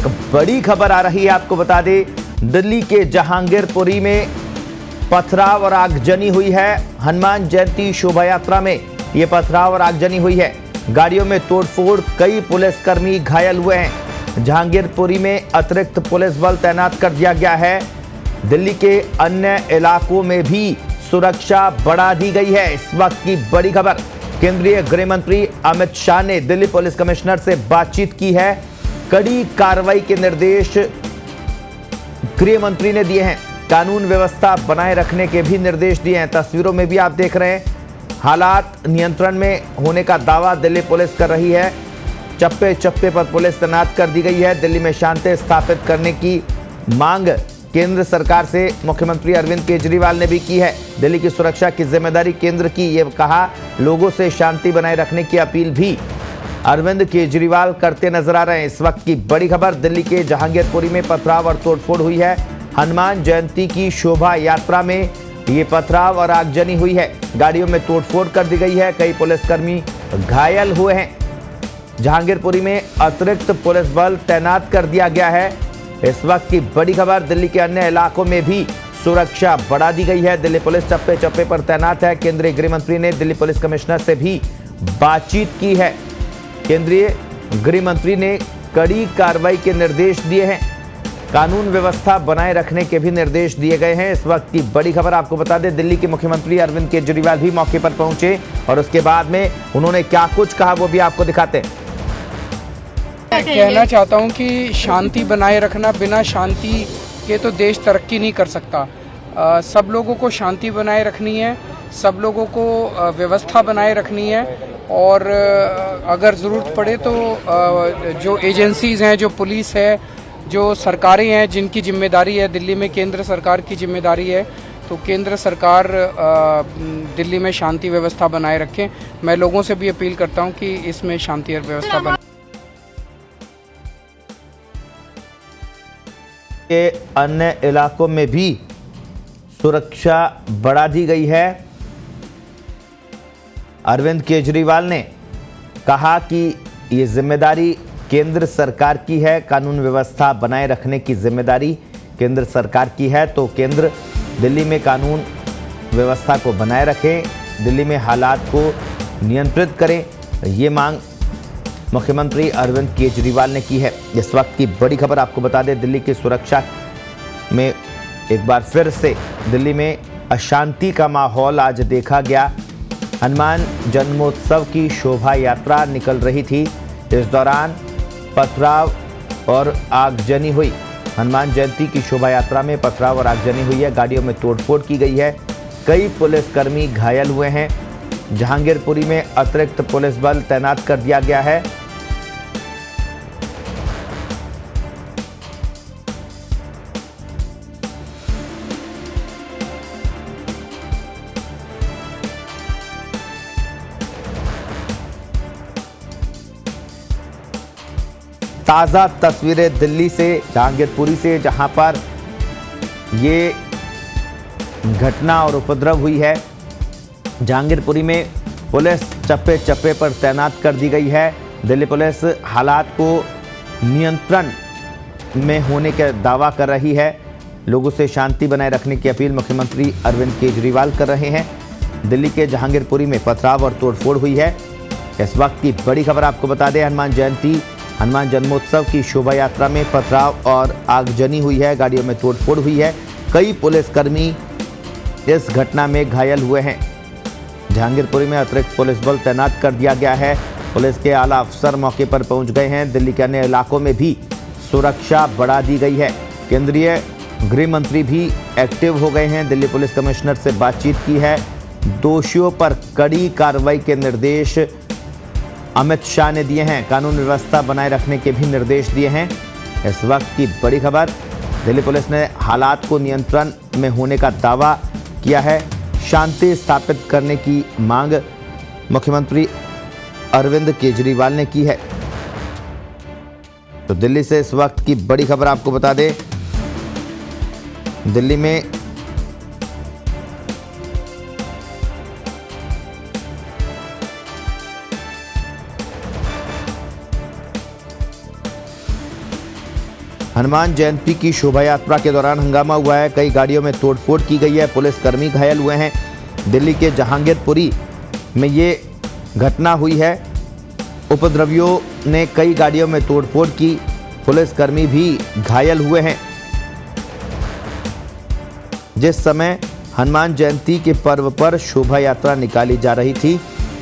बड़ी खबर आ रही है, आपको बता दें दिल्ली के जहांगीरपुरी में पथराव और आगजनी हुई है। हनुमान जयंती शोभा यात्रा में यह पथराव और आगजनी हुई है। गाड़ियों में तोड़फोड़, कई पुलिसकर्मी घायल हुए हैं। जहांगीरपुरी में अतिरिक्त पुलिस बल तैनात कर दिया गया है। दिल्ली के अन्य इलाकों में भी सुरक्षा बढ़ा दी गई है। इस वक्त की बड़ी खबर, केंद्रीय गृह मंत्री अमित शाह ने दिल्ली पुलिस कमिश्नर से बातचीत की है। कड़ी कार्रवाई के निर्देश गृह मंत्री ने दिए हैं। कानून व्यवस्था बनाए रखने के भी निर्देश दिए हैं। तस्वीरों में भी आप देख रहे हैं, हालात नियंत्रण में होने का दावा दिल्ली पुलिस कर रही है। चप्पे चप्पे पर पुलिस तैनात कर दी गई है। दिल्ली में शांति स्थापित करने की मांग केंद्र सरकार से मुख्यमंत्री अरविंद केजरीवाल ने भी की है। दिल्ली की सुरक्षा की जिम्मेदारी केंद्र की, ये कहा। लोगों से शांति बनाए रखने की अपील भी अरविंद केजरीवाल करते नजर आ रहे हैं। इस वक्त की बड़ी खबर, दिल्ली के जहांगीरपुरी में पथराव और तोड़फोड़ हुई है। हनुमान जयंती की शोभा यात्रा में ये पथराव और आगजनी हुई है। गाड़ियों में तोड़फोड़ कर दी गई है। कई पुलिसकर्मी घायल हुए हैं। जहांगीरपुरी में अतिरिक्त पुलिस बल तैनात कर दिया गया है। इस वक्त की बड़ी खबर, दिल्ली के अन्य इलाकों में भी सुरक्षा बढ़ा दी गई है। दिल्ली पुलिस चप्पे चप्पे पर तैनात है। केंद्रीय गृह मंत्री ने दिल्ली पुलिस कमिश्नर से भी बातचीत की है। केंद्रीय गृह मंत्री ने कड़ी कार्रवाई के निर्देश दिए हैं। कानून व्यवस्था बनाए रखने के भी निर्देश दिए गए हैं। इस वक्त की बड़ी खबर, आपको बता दें दिल्ली के मुख्यमंत्री अरविंद केजरीवाल भी मौके पर पहुंचे और उसके बाद में उन्होंने क्या कुछ कहा वो भी आपको दिखाते हैं। कहना चाहता हूं कि शांति बनाए रखना, बिना शांति के तो देश तरक्की नहीं कर सकता। सब लोगों को शांति बनाए रखनी है, सब लोगों को व्यवस्था बनाए रखनी है और अगर ज़रूरत पड़े तो जो एजेंसीज़ हैं, जो पुलिस है, जो सरकारें हैं जिनकी जिम्मेदारी है, दिल्ली में केंद्र सरकार की जिम्मेदारी है, तो केंद्र सरकार दिल्ली में शांति व्यवस्था बनाए रखें। मैं लोगों से भी अपील करता हूं कि इसमें शांति और व्यवस्था बनाए। के अन्य इलाकों में भी सुरक्षा बढ़ा दी गई है। अरविंद केजरीवाल ने कहा कि ये जिम्मेदारी केंद्र सरकार की है। कानून व्यवस्था बनाए रखने की जिम्मेदारी केंद्र सरकार की है, तो केंद्र दिल्ली में कानून व्यवस्था को बनाए रखें, दिल्ली में हालात को नियंत्रित करें। ये मांग मुख्यमंत्री अरविंद केजरीवाल ने की है। इस वक्त की बड़ी खबर, आपको बता दें दिल्ली की सुरक्षा में एक बार फिर से दिल्ली में अशांति का माहौल आज देखा गया। हनुमान जन्मोत्सव की शोभा यात्रा निकल रही थी। इस दौरान पथराव और आगजनी हुई। हनुमान जयंती की शोभा यात्रा में पथराव और आगजनी हुई है। गाड़ियों में तोड़फोड़ की गई है। कई पुलिसकर्मी घायल हुए हैं। जहांगीरपुरी में अतिरिक्त पुलिस बल तैनात कर दिया गया है। ताज़ा तस्वीरें दिल्ली से, जहांगीरपुरी से, जहां पर ये घटना और उपद्रव हुई है। जहांगीरपुरी में पुलिस चप्पे चप्पे पर तैनात कर दी गई है। दिल्ली पुलिस हालात को नियंत्रण में होने का दावा कर रही है। लोगों से शांति बनाए रखने की अपील मुख्यमंत्री अरविंद केजरीवाल कर रहे हैं। दिल्ली के जहांगीरपुरी में पथराव और तोड़फोड़ हुई है। इस वक्त की बड़ी खबर, आपको बता दें हनुमान जन्मोत्सव की शोभा यात्रा में पथराव और आगजनी हुई है। गाड़ियों में तोड़फोड़ हुई है। कई पुलिसकर्मी इस घटना में घायल हुए हैं। जहांगीरपुरी में अतिरिक्त पुलिस बल तैनात कर दिया गया है। पुलिस के आला अफसर मौके पर पहुंच गए हैं। दिल्ली के अन्य इलाकों में भी सुरक्षा बढ़ा दी गई है। केंद्रीय गृह मंत्री भी एक्टिव हो गए हैं। दिल्ली पुलिस कमिश्नर से बातचीत की है। दोषियों पर कड़ी कार्रवाई के निर्देश अमित शाह ने दिए हैं। कानून व्यवस्था बनाए रखने के भी निर्देश दिए हैं। इस वक्त की बड़ी खबर, दिल्ली पुलिस ने हालात को नियंत्रण में होने का दावा किया है। शांति स्थापित करने की मांग मुख्यमंत्री अरविंद केजरीवाल ने की है। तो दिल्ली से इस वक्त की बड़ी खबर, आपको बता दें दिल्ली में हनुमान जयंती की शोभा यात्रा के दौरान हंगामा हुआ है। कई गाड़ियों में तोड़फोड़ की गई है। पुलिसकर्मी घायल हुए हैं। दिल्ली के जहांगीरपुरी में ये घटना हुई है। उपद्रवियों ने कई गाड़ियों में तोड़फोड़ की। पुलिसकर्मी भी घायल हुए हैं। जिस समय हनुमान जयंती के पर्व पर शोभा यात्रा निकाली जा रही थी,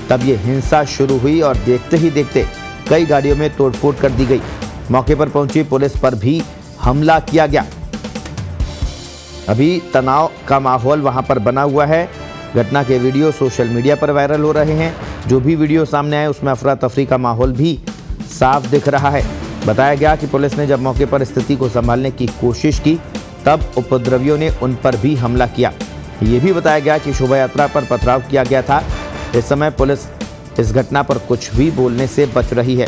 तब ये हिंसा शुरू हुई और देखते ही देखते कई गाड़ियों में तोड़फोड़ कर दी गई। मौके पर पहुंची पुलिस पर भी हमला किया गया। अभी तनाव का माहौल वहां पर बना हुआ है। घटना के वीडियो सोशल मीडिया पर वायरल हो रहे हैं। जो भी वीडियो सामने आए उसमें अफरा तफरी का माहौल भी साफ दिख रहा है। बताया गया कि पुलिस ने जब मौके पर स्थिति को संभालने की कोशिश की, तब उपद्रवियों ने उन पर भी हमला किया। ये भी बताया गया कि शोभा यात्रा पर पथराव किया गया था। इस समय पुलिस इस घटना पर कुछ भी बोलने से बच रही है।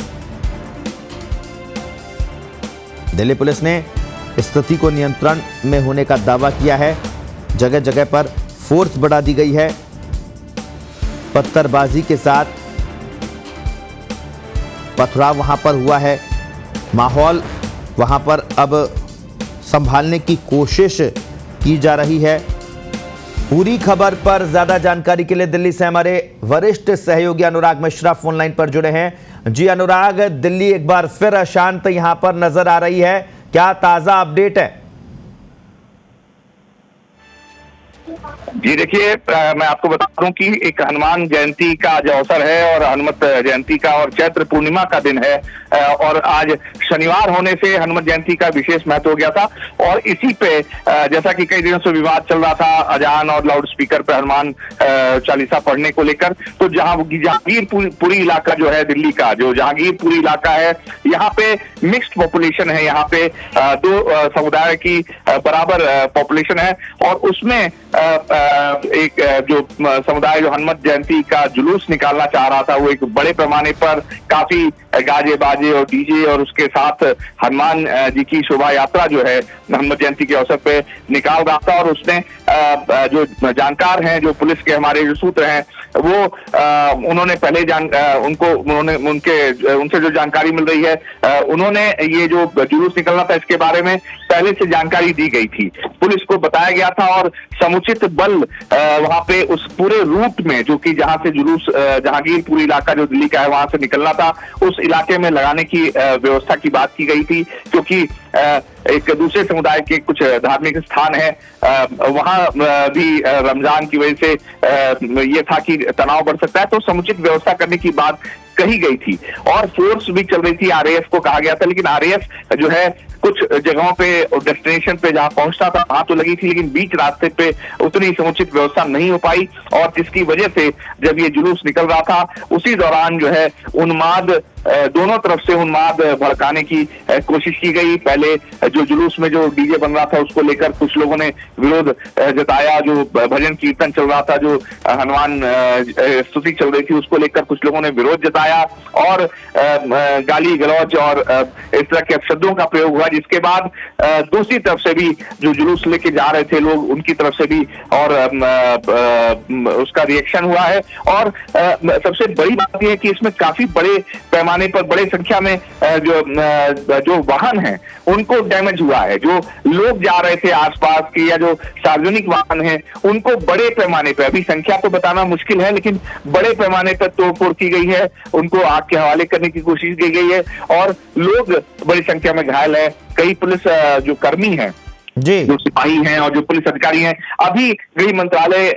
दिल्ली पुलिस ने स्थिति को नियंत्रण में होने का दावा किया है। जगह जगह पर फोर्स बढ़ा दी गई है। पत्थरबाजी के साथ पथराव वहां पर हुआ है। माहौल वहां पर अब संभालने की कोशिश की जा रही है। पूरी खबर पर ज्यादा जानकारी के लिए दिल्ली से हमारे वरिष्ठ सहयोगी अनुराग मिश्रा फोन लाइन पर जुड़े हैं। जी अनुराग, दिल्ली एक बार फिर अशांत यहां पर नजर आ रही है, क्या ताजा अपडेट है? जी देखिए, मैं आपको बता दूं कि एक हनुमान जयंती का जो अवसर है और हनुमत जयंती का और चैत्र पूर्णिमा का दिन है और आज शनिवार होने से हनुमत जयंती का विशेष महत्व हो गया था। और इसी पे जैसा कि कई दिनों से विवाद चल रहा था अजान और लाउड स्पीकर पर हनुमान चालीसा पढ़ने को लेकर, तो जहांगीरपुरी इलाका जो है दिल्ली का, जो जहांगीरपुरी इलाका है, यहाँ पे मिक्स्ड पॉपुलेशन है। यहाँ पे दो समुदाय की बराबर पॉपुलेशन है और उसमें एक जो समुदाय जो हनुमत जयंती का जुलूस निकालना चाह रहा था, वो एक बड़े पैमाने पर काफी गाजे बाजे और डीजे और उसके साथ हनुमान जी की शोभा यात्रा जो है हनुमत जयंती के अवसर पे निकाल रहा था। और उसने जो जानकार हैं, जो पुलिस के हमारे जो सूत्र हैं, वो उन्होंने पहले उनसे जो जानकारी मिल रही है, उन्होंने ये जो जुलूस निकलना था इसके बारे में पहले से जानकारी दी गई थी, पुलिस को बताया गया था और समुचित बल वहां पे उस पूरे रूट में, जो कि जहां से जुलूस जहांगीरपुरी इलाका जो दिल्ली का है वहां से निकलना था, उस इलाके में लगाने की व्यवस्था की बात की गई थी। क्योंकि एक दूसरे समुदाय के कुछ धार्मिक स्थान है, वहां भी रमजान की वजह से ये था कि तनाव बढ़ सकता है, तो समुचित व्यवस्था करने की बात कही गई थी और फोर्स भी चल रही थी। आरएएफ को कहा गया था, लेकिन आरएएफ जो है कुछ जगहों पे डेस्टिनेशन पे जहां पहुंचता था वहां तो लगी थी, लेकिन बीच रास्ते पे उतनी समुचित व्यवस्था नहीं हो पाई और जिसकी वजह से जब ये जुलूस निकल रहा था उसी दौरान जो है उन्माद, दोनों तरफ से उन्माद भड़काने की कोशिश की गई। पहले जो जुलूस में जो डीजे बन रहा था उसको लेकर कुछ लोगों ने विरोध जताया, जो भजन कीर्तन चल रहा था, जो हनुमान स्तुति चल रही थी, उसको लेकर कुछ लोगों ने विरोध जताया और गाली गलौज और इस तरह के अपशब्दों का प्रयोग हुआ। जिसके बाद दूसरी तरफ से भी जो जुलूस लेके जा रहे थे लोग, उनकी तरफ से भी और उसका रिएक्शन हुआ है। और सबसे बड़ी बात यह है कि इसमें काफी बड़े पैमाने पर बड़े संख्या में जो वाहन हैं उनको डैमेज हुआ है। जो लोग जा रहे थे आसपास के या जो सार्वजनिक वाहन हैं उनको बड़े पैमाने पर, अभी संख्या तो बताना मुश्किल है, लेकिन बड़े पैमाने पर तोड़फोड़ की गई है, उनको आग के हवाले करने की कोशिश की गई है और लोग बड़ी संख्या में घायल है। कई पुलिस जो कर्मी हैं, जो सिपाही हैं और जो पुलिस अधिकारी हैं, अभी गृह मंत्रालय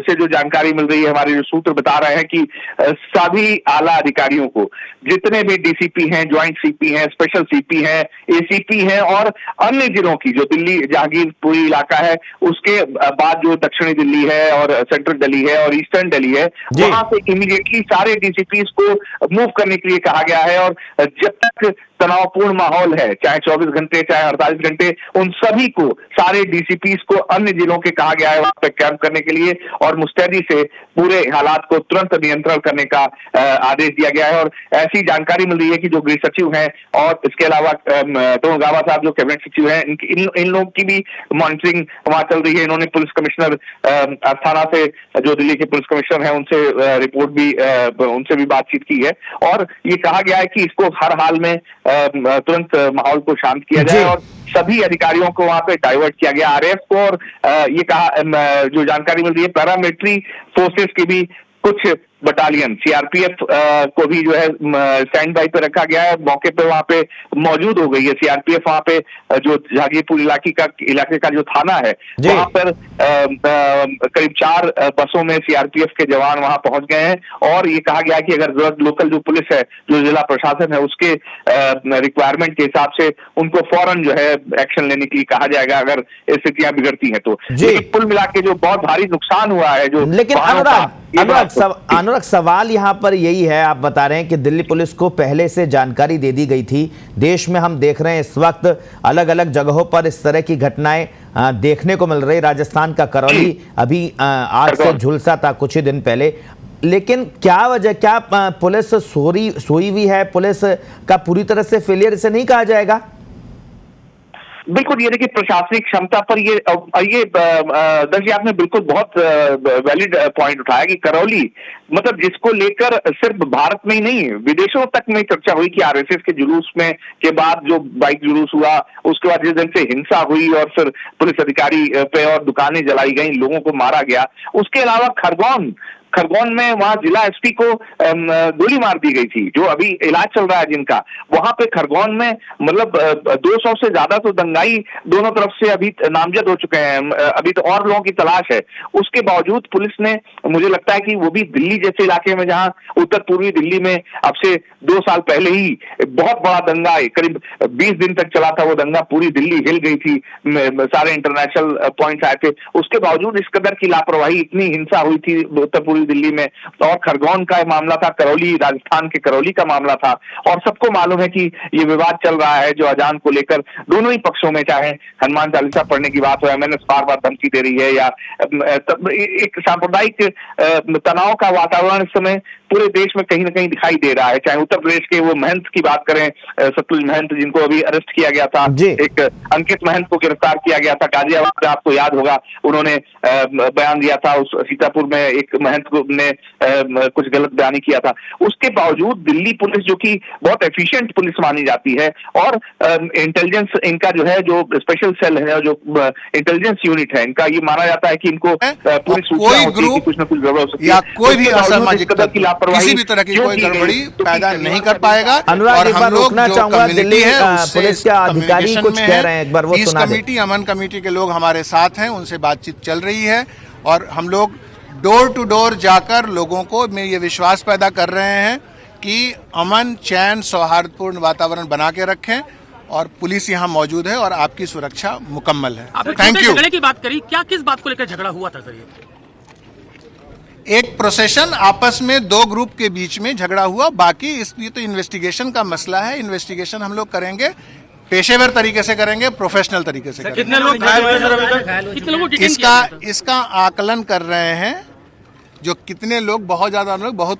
से जो जानकारी मिल रही है, हमारे जो सूत्र बता रहे हैं कि सभी आला अधिकारियों को, जितने भी डीसीपी हैं, ज्वाइंट सीपी हैं, स्पेशल सीपी हैं, एसीपी हैं और अन्य जिलों की, जो दिल्ली जहांगीरपुरी इलाका है उसके बाद जो दक्षिणी दिल्ली है और सेंट्रल दिल्ली है और ईस्टर्न दिल्ली है, वहां से इमीडिएटली सारे डीसीपीज को मूव करने के लिए कहा गया है। और जब तक तनावपूर्ण माहौल है, चाहे 24 घंटे चाहे 48 घंटे, उन सभी को, सारे डीसीपीज को अन्य जिलों के कहा गया है वहां पे कैंप करने के लिए और मुस्तैदी से पूरे हालात को तुरंत नियंत्रण करने का आदेश दिया गया है। और ऐसी जानकारी मिल रही है कि जो गृह सचिव हैं और इसके अलावा तो गाबा साहब जो कैबिनेट सचिव हैं, इन लोगों की भी मॉनिटरिंग वहां चल रही है। इन्होंने पुलिस कमिश्नर अस्थाना से, जो दिल्ली के पुलिस कमिश्नर हैं, उनसे रिपोर्ट भी, उनसे भी बातचीत की है और ये कहा गया है कि इसको हर हाल में तुरंत माहौल को शांत किया जाए और सभी अधिकारियों को वहां पे डाइवर्ट किया गया, आरएएफ को, और ये कहा, जो जानकारी मिल रही है, पैरामिलिट्री फोर्सेस की भी कुछ बटालियन, सीआरपीएफ को भी जो है स्टैंड बाई पे रखा गया है, मौके पे वहां पे मौजूद हो गई है सीआरपीएफ। वहां पे जो जहांगीरपुर इलाके का जो थाना है, वहां पर करीब 4 बसों में सीआरपीएफ के जवान वहां पहुंच गए हैं और ये कहा गया है कि अगर जरूरत लोकल जो पुलिस है, जो जिला प्रशासन है, उसके रिक्वायरमेंट के हिसाब से उनको फौरन जो है एक्शन लेने के लिए कहा जाएगा अगर स्थितियां बिगड़ती हैं तो। कुल मिला के जो बहुत भारी नुकसान हुआ है जो, लेकिन अनुराग सवाल यहाँ पर यही है, आप बता रहे हैं कि दिल्ली पुलिस को पहले से जानकारी दे दी गई थी। देश में हम देख रहे हैं इस वक्त अलग अलग जगहों पर इस तरह की घटनाएं देखने को मिल रही। राजस्थान का करौली अभी आग से झुलसा था कुछ ही दिन पहले, लेकिन क्या वजह, क्या पुलिस सोई हुई है? पुलिस का पूरी तरह से फेलियर इसे नहीं कहा जाएगा? बिल्कुल, ये देखिए प्रशासनिक क्षमता पर ये दर्जी आपने बिल्कुल बहुत वैलिड पॉइंट उठाया कि करौली, मतलब जिसको लेकर सिर्फ भारत में ही नहीं विदेशों तक में चर्चा हुई कि आरएसएस के जुलूस में के बाद जो बाइक जुलूस हुआ, उसके बाद जिस दिन से हिंसा हुई और फिर पुलिस अधिकारी पे और दुकानें जलाई गई, लोगों को मारा गया, उसके अलावा खरगोन में वहां जिला एसपी को गोली मार दी गई थी, जो अभी इलाज चल रहा है जिनका। वहां पे खरगोन में मतलब 200 से ज्यादा तो दंगाई दोनों तरफ से अभी नामजद हो चुके हैं, अभी तो और लोगों की तलाश है। उसके बावजूद पुलिस ने, मुझे लगता है कि वो भी दिल्ली जैसे इलाके में, जहां उत्तर पूर्वी दिल्ली में अब से 2 साल पहले ही बहुत बड़ा दंगा, करीब 20 दिन तक चला था वो दंगा, पूरी दिल्ली हिल गई थी, सारे इंटरनेशनल पॉइंट्स आए थे, उसके बावजूद इस कदर की लापरवाही, इतनी हिंसा हुई थी उत्तर पूर्वी दिल्ली में। और खरगोन का मामला था, करौली, राजस्थान के करौली का मामला था, और सबको मालूम है कि ये विवाद चल रहा है जो अजान को लेकर दोनों ही पक्षों में, चाहे हनुमान चालीसा पढ़ने की बात हो, एमएनएस बार-बार धमकी दे रही है, या एक सांप्रदायिक तनाव का वातावरण इस समय पूरे देश में कहीं ना कहीं दिखाई दे रहा है। चाहे उत्तर प्रदेश के वो महंत की बात करें, सतलुज महंत, जिनको अभी अरेस्ट किया गया था, एक अंकित महंत को गिरफ्तार किया गया था गाजियाबाद में, आपको याद होगा, उन्होंने बयान दिया था, उस सीतापुर में एक महंत ने कुछ गलत बयानी किया था। उसके बावजूद दिल्ली पुलिस, जो कि बहुत एफिशिएंट पुलिस मानी जाती है, और इंटेलिजेंस इनका जो है, जो स्पेशल सेल है, जो इंटेलिजेंस यूनिट है इनका, ये माना जाता है कि इनको पूरी सूचना होती है कि कुछ न कुछ गड़बड़ हो सकती है, कोई भी असामाजिकता, किसी भी तरह की कोई गड़बड़ी पैदा नहीं कर पाएगा। अनुराग, एक बार रोकना चाहूंगा, दिल्ली पुलिस के अधिकारी कुछ कह रहे हैं, एक बार वो सुना दें। कमेटी, अमन कमेटी के लोग हमारे साथ हैं, उनसे बातचीत चल रही है और हम लोग डोर टू डोर जाकर लोगों को में ये विश्वास पैदा कर रहे हैं कि अमन, चैन, सौहार्दपूर्ण वातावरण बना के रखें, और पुलिस यहाँ मौजूद है और आपकी सुरक्षा मुकम्मल है। Thank you. झगड़े की बात करी, क्या किस बात को लेकर झगड़ा हुआ था सर? एक प्रोसेशन, आपस में 2 ग्रुप के बीच में झगड़ा हुआ, बाकी इसलिए तो इन्वेस्टिगेशन का मसला है, इन्वेस्टिगेशन हम लोग करेंगे, पेशेवर तरीके से करेंगे, प्रोफेशनल तरीके से करेंगे। कितने लोग घायल हुए सर अभी तक? इसका आकलन कर रहे हैं, जो कितने लोग, बहुत ज्यादा लोग, बहुत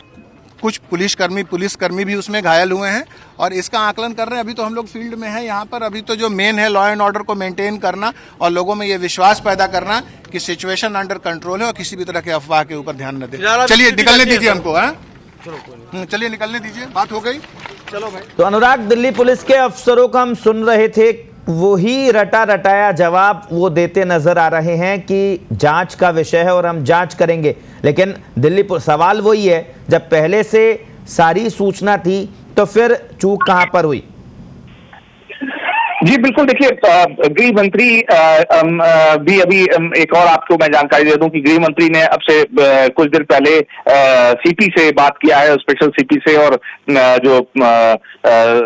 कुछ पुलिसकर्मी भी उसमें घायल हुए हैं, और इसका आकलन कर रहे हैं। अभी तो हम लोग फील्ड में हैं यहाँ पर। अभी तो जो मेन है लॉ एंड ऑर्डर को मेंटेन करना और लोगों में ये विश्वास पैदा करना कि सिचुएशन अंडर कंट्रोल है और किसी भी तरह के अफवाह के ऊपर ध्यान न दें। चलिए निकलने दीजिए हमको, चलिए निकलने दीजिए, बात हो गई, चलो भाई। तो अनुराग, दिल्ली पुलिस के अफसरों को हम सुन रहे थे, वही रटा रटाया जवाब वो देते नजर आ रहे हैं कि जांच का विषय है और हम जांच करेंगे, लेकिन दिल्ली सवाल वही है, जब पहले से सारी सूचना थी तो फिर चूक कहां पर हुई? जी बिल्कुल, देखिए गृह मंत्री भी अभी एक और आपको मैं जानकारी दे दूं कि गृह मंत्री ने अब से कुछ दिन पहले सीपी से बात किया है, स्पेशल सीपी से, और जो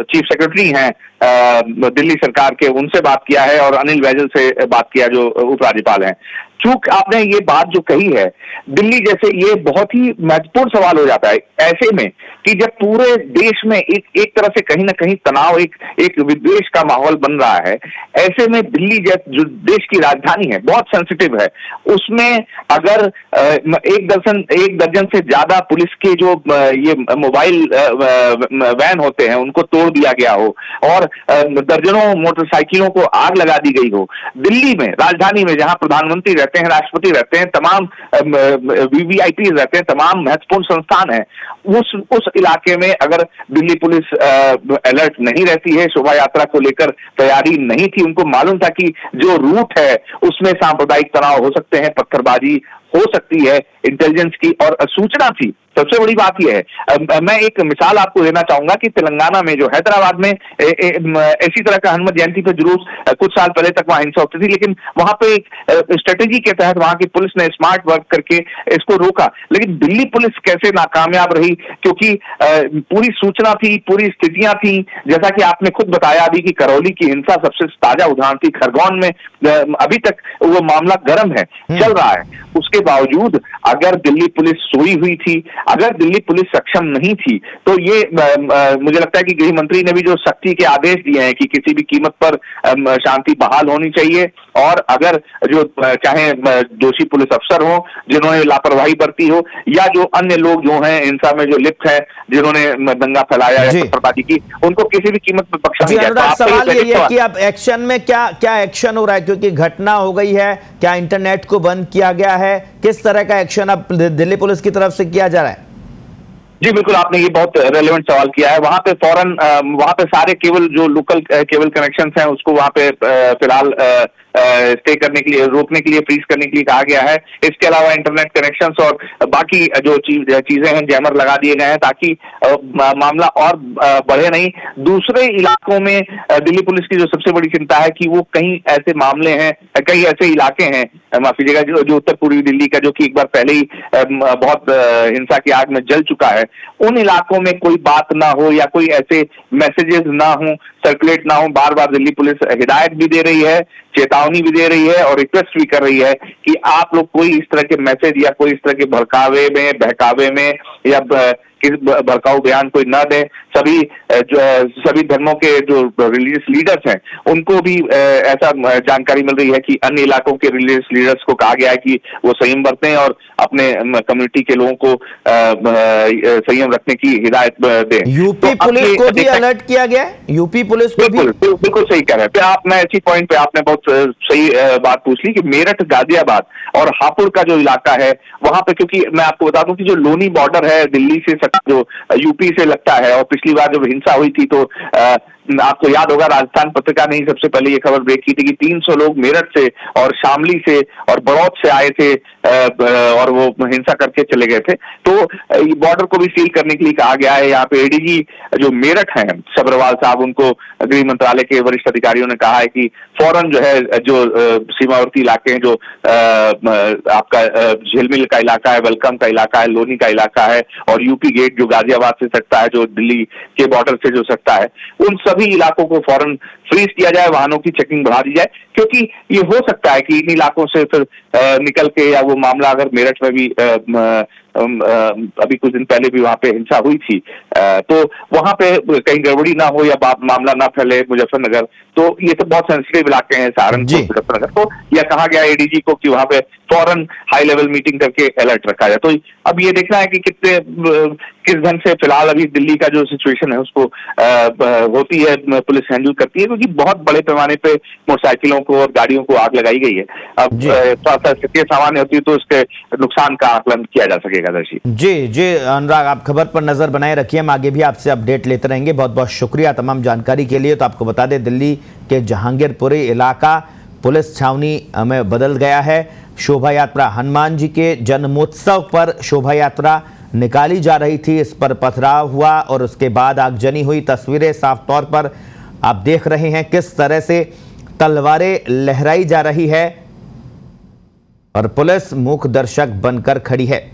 चीफ सेक्रेटरी हैं दिल्ली सरकार के, उनसे बात किया है, और अनिल बैजल से बात किया जो उपराज्यपाल हैं। चूक आपने ये बात जो कही है, दिल्ली जैसे, ये बहुत ही महत्वपूर्ण सवाल हो जाता है ऐसे में कि जब पूरे देश में एक तरह से कहीं ना कहीं तनाव, एक विद्वेष का माहौल बन रहा है, ऐसे में दिल्ली जो देश की राजधानी है, बहुत सेंसिटिव है, उसमें अगर एक दर्जन से ज्यादा पुलिस के जो ये मोबाइल वैन होते हैं उनको तोड़ दिया गया हो, और दर्जनों मोटरसाइकिलों को आग लगा दी गई हो, दिल्ली में, राजधानी में, जहां प्रधानमंत्री रहते रहते हैं, राष्ट्रपति रहते हैं, तमाम वीवीआईपी रहते हैं, तमाम महत्वपूर्ण संस्थान हैं। उस इलाके में अगर दिल्ली पुलिस अलर्ट नहीं रहती है, शोभा यात्रा को लेकर तैयारी नहीं थी, उनको मालूम था कि जो रूट है उसमें सांप्रदायिक तनाव हो सकते हैं, पत्थरबाजी हो सकती है, इंटेलिजेंस की और सूचना थी। सबसे बड़ी बात यह है, मैं एक मिसाल आपको देना चाहूंगा कि तेलंगाना में जो हैदराबाद में ऐसी तरह का हनुमत जयंती पे जुलूस कुछ साल पहले तक वहां हिंसा होती थी, लेकिन वहां पे स्ट्रेटेजी के तहत वहां की पुलिस ने स्मार्ट वर्क करके इसको रोका। लेकिन दिल्ली पुलिस कैसे नाकामयाब रही? क्योंकि पूरी सूचना थी, पूरी स्थितियां थी। जैसा कि आपने खुद बताया अभी कि करौली की हिंसा सबसे ताजा उदाहरण थी। खरगोन में अभी तक वो मामला गर्म है, चल रहा है। उसके बावजूद अगर दिल्ली पुलिस सोई हुई थी, अगर दिल्ली पुलिस सक्षम नहीं थी, तो ये मुझे लगता है कि गृह मंत्री ने भी जो सख्ती के आदेश दिए हैं कि किसी भी कीमत पर शांति बहाल होनी चाहिए, और अगर जो चाहे दोषी पुलिस अफसर हो जिन्होंने लापरवाही बरती हो, या जो अन्य लोग जो हैं हिंसा में जो लिप्त है, जिन्होंने दंगा फैलाया या पत्थरबाजी की, उनको किसी भी कीमत पर बख्शा नहीं जाए। सवाल ये है कि अब एक्शन में क्या एक्शन हो रहा है, क्योंकि घटना हो गई है, क्या इंटरनेट को बंद किया गया है, किस तरह का एक्शन अब दिल्ली पुलिस की तरफ से किया जा रहा है? जी बिल्कुल, आपने ये बहुत रेलेवेंट सवाल किया है। वहां पे फौरन वहां पे सारे केबल जो लोकल केबल कनेक्शंस हैं उसको वहां पे फिलहाल स्टे करने के लिए, रोकने के लिए, फ्रीज करने के लिए कहा गया है। इसके अलावा इंटरनेट कनेक्शंस और बाकी जो चीजें हैं, जैमर लगा दिए गए हैं ताकि मामला और बढ़े नहीं। दूसरे इलाकों में दिल्ली पुलिस की जो सबसे बड़ी चिंता है कि वो कई ऐसे मामले हैं, कई ऐसे इलाके हैं, माफ कीजिएगा, जो उत्तर पूर्वी दिल्ली का, जो कि एक बार पहले ही बहुत हिंसा की आग में जल चुका है, उन इलाकों में कोई बात ना हो या कोई ऐसे मैसेजेस ना हो, सर्कुलेट ना हो। बार बार दिल्ली पुलिस हिदायत भी दे रही है, चेतावनी भी दे रही है और रिक्वेस्ट भी कर रही है कि आप लोग कोई इस तरह के मैसेज या कोई इस तरह के बहकावे में या भड़काऊ बयान कोई न दे। सभी धर्मों के जो रिलीजियस लीडर्स हैं उनको भी ऐसा जानकारी मिल रही है कि अन्य इलाकों के रिलीजियस लीडर्स को कहा गया है कि वो संयम बरतें और अपने कम्युनिटी के लोगों को संयम रखने की हिदायत दें। यूपी पुलिस को भी अलर्ट किया गया है, यूपी पुलिस को भी। बिल्कुल सही कह रहे हैं मैं इसी पॉइंट पे आपने बहुत सही बात पूछ ली कि मेरठ, गाजियाबाद और हापुड़ का जो इलाका है वहां पे, क्योंकि मैं आपको बता दूं कि जो लोनी बॉर्डर है दिल्ली से जो यूपी से लगता है, और पिछली बार जब हिंसा हुई थी तो आपको याद होगा राजस्थान पत्रिका ने ही सबसे पहले ये खबर ब्रेक की थी कि 300 लोग मेरठ से और शामली से और बड़ौद से आए थे और वो हिंसा करके चले गए थे। तो बॉर्डर को भी सील करने के लिए कहा गया है। यहाँ पे एडीजी जो मेरठ हैं सब्रवाल साहब, उनको गृह मंत्रालय के वरिष्ठ अधिकारियों ने कहा है कि फौरन जो है जो सीमावर्ती इलाके हैं, जो आपका झिलमिल का इलाका है, वेलकम का इलाका है, लोनी का इलाका है और यूपी गेट जो गाजियाबाद से सकता है, जो दिल्ली के बॉर्डर से जो सकता है, उन सभी इलाकों को फौरन फ्रीज किया जाए, वाहनों की चेकिंग बढ़ा दी जाए, क्योंकि ये हो सकता है कि इन इलाकों से फिर निकल के, या वो मामला अगर मेरठ में भी अभी कुछ दिन पहले भी वहां पे हिंसा हुई थी, तो वहां पे कहीं गड़बड़ी ना हो या मामला ना फैले मुजफ्फरनगर, तो ये तो बहुत सेंसिटिव इलाके हैं सहारनपुर, मुजफ्फरनगर, तो यह कहा गया एडीजी को कि वहां पे फौरन हाई लेवल मीटिंग करके अलर्ट रखा जाए। तो अब ये देखना है कि किस ढंग से फिलहाल अभी दिल्ली का जो सिचुएशन है उसको होती है, पुलिस हैंडल करती है, क्योंकि बहुत बड़े पैमाने पे मोटरसाइकिलों को और गाड़ियों को आग लगाई गई है। अब स्थिति सामान्य होती है तो उसके नुकसान का आकलन किया जा सकेगा। दर्शी जी अनुराग, आप खबर पर नजर बनाए रखिए, हम आगे भी आपसे अपडेट लेते रहेंगे। बहुत बहुत शुक्रिया तमाम जानकारी के लिए। तो आपको बता दें, दिल्ली के जहांगीरपुरी इलाका पुलिस छावनी में बदल गया है। शोभा यात्रा, हनुमान जी के जन्मोत्सव पर शोभा यात्रा निकाली जा रही थी, इस पर पथराव हुआ और उसके बाद आगजनी हुई। तस्वीरें साफ तौर पर आप देख रहे हैं किस तरह से तलवारें लहराई जा रही है और पुलिस मूक दर्शक बनकर खड़ी है।